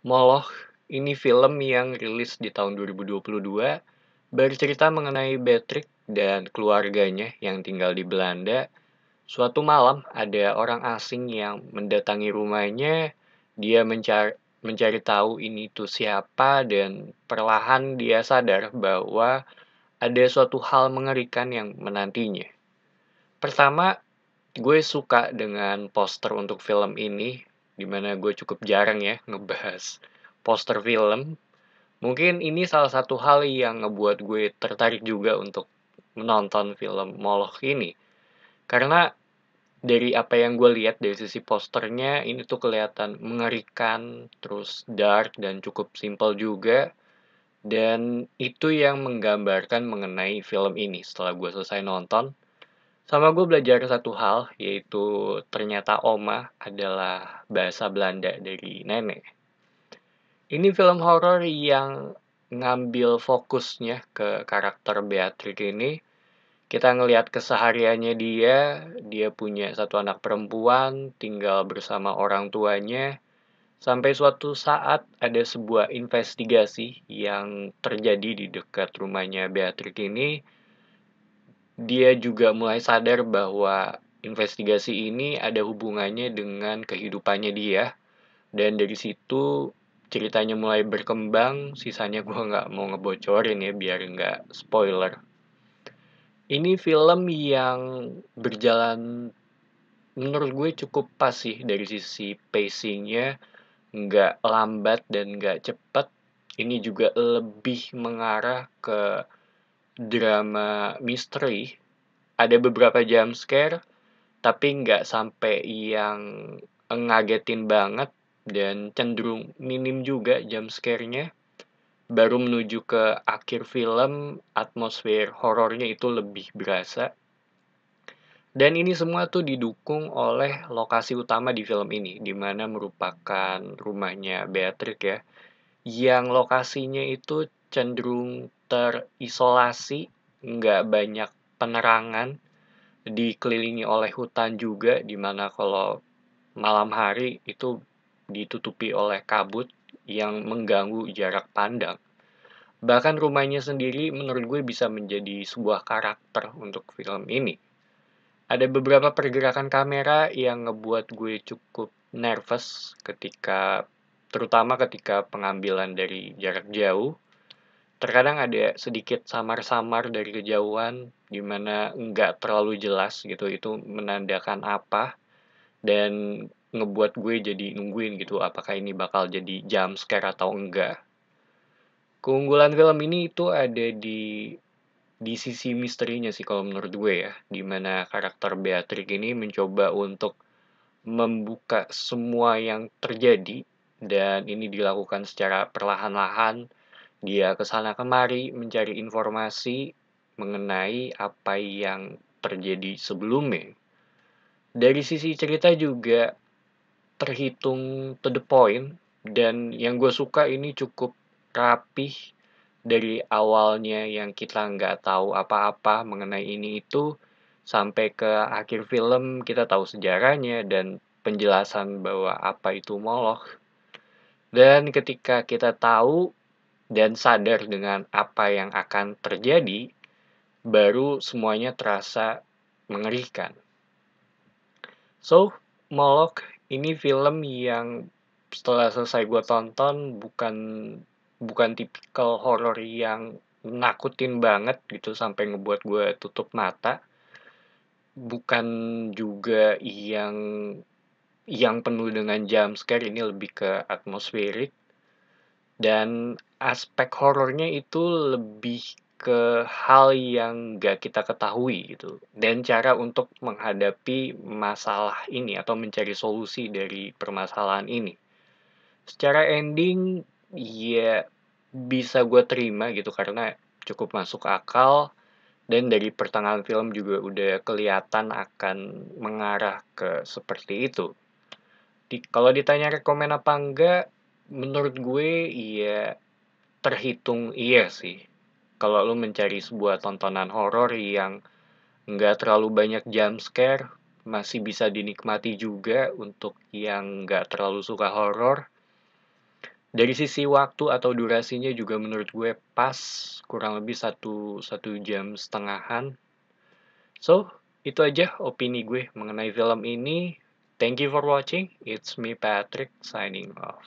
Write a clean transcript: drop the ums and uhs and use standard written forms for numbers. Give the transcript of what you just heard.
Moloch ini film yang rilis di tahun 2022, bercerita mengenai Patrick dan keluarganya yang tinggal di Belanda. Suatu malam, ada orang asing yang mendatangi rumahnya. Dia mencari tahu ini tuh siapa, dan perlahan dia sadar bahwa ada suatu hal mengerikan yang menantinya. Pertama, gue suka dengan poster untuk film ini, dimana gue cukup jarang ya ngebahas poster film. Mungkin ini salah satu hal yang ngebuat gue tertarik juga untuk menonton film Moloch ini. Karena dari apa yang gue lihat dari sisi posternya, ini tuh kelihatan mengerikan, terus dark dan cukup simple juga. Dan itu yang menggambarkan mengenai film ini setelah gue selesai nonton. Sama gue belajar satu hal, yaitu ternyata oma adalah bahasa Belanda dari nenek. Ini film horor yang ngambil fokusnya ke karakter Beatrix ini. Kita ngelihat kesehariannya dia punya satu anak perempuan, tinggal bersama orang tuanya. Sampai suatu saat ada sebuah investigasi yang terjadi di dekat rumahnya Beatrix ini. Dia juga mulai sadar bahwa investigasi ini ada hubungannya dengan kehidupannya dia. Dan dari situ ceritanya mulai berkembang, sisanya gue nggak mau ngebocorin ya biar nggak spoiler. Ini film yang berjalan menurut gue cukup pas sih dari sisi pacingnya, nggak lambat dan nggak cepet. Ini juga lebih mengarah ke drama misteri. Ada beberapa jump scare, tapi nggak sampai yang ngagetin banget dan cenderung minim juga jump scare-nya. Baru menuju ke akhir film, atmosfer horornya itu lebih berasa. Dan ini semua tuh didukung oleh lokasi utama di film ini, di mana merupakan rumahnya Beatrix ya, yang lokasinya itu cenderung terisolasi, nggak banyak penerangan, dikelilingi oleh hutan juga, di mana kalau malam hari itu ditutupi oleh kabut yang mengganggu jarak pandang. Bahkan rumahnya sendiri menurut gue bisa menjadi sebuah karakter untuk film ini. Ada beberapa pergerakan kamera yang ngebuat gue cukup nervous terutama ketika pengambilan dari jarak jauh. Terkadang ada sedikit samar-samar dari kejauhan, di mana nggak terlalu jelas gitu, itu menandakan apa, dan ngebuat gue jadi nungguin gitu, apakah ini bakal jadi jump scare atau enggak. Keunggulan film ini itu ada di sisi misterinya sih kalau menurut gue ya, di mana karakter Beatrix ini mencoba untuk membuka semua yang terjadi, dan ini dilakukan secara perlahan-lahan. Dia kesana kemari mencari informasi mengenai apa yang terjadi sebelumnya. Dari sisi cerita juga terhitung to the point, dan yang gue suka ini cukup rapih. Dari awalnya yang kita nggak tahu apa-apa mengenai ini itu, sampai ke akhir film kita tahu sejarahnya dan penjelasan bahwa apa itu Moloch. Dan ketika kita tahu dan sadar dengan apa yang akan terjadi, baru semuanya terasa mengerikan. So, Moloch ini film yang setelah selesai gue tonton bukan tipikal horor yang nakutin banget gitu sampai ngebuat gue tutup mata. Bukan juga yang penuh dengan jump scare, ini lebih ke atmosferik. Dan aspek horornya itu lebih ke hal yang gak kita ketahui gitu. Dan cara untuk menghadapi masalah ini atau mencari solusi dari permasalahan ini. Secara ending, ya bisa gue terima gitu karena cukup masuk akal. Dan dari pertengahan film juga udah kelihatan akan mengarah ke seperti itu. Kalau ditanya rekomen apa enggak, menurut gue ya terhitung iya sih. Kalau lu mencari sebuah tontonan horor yang nggak terlalu banyak jump scare, masih bisa dinikmati juga untuk yang nggak terlalu suka horor. Dari sisi waktu atau durasinya juga menurut gue pas, kurang lebih satu jam setengahan. So, itu aja opini gue mengenai film ini. Thank you for watching. It's me Patrick signing off.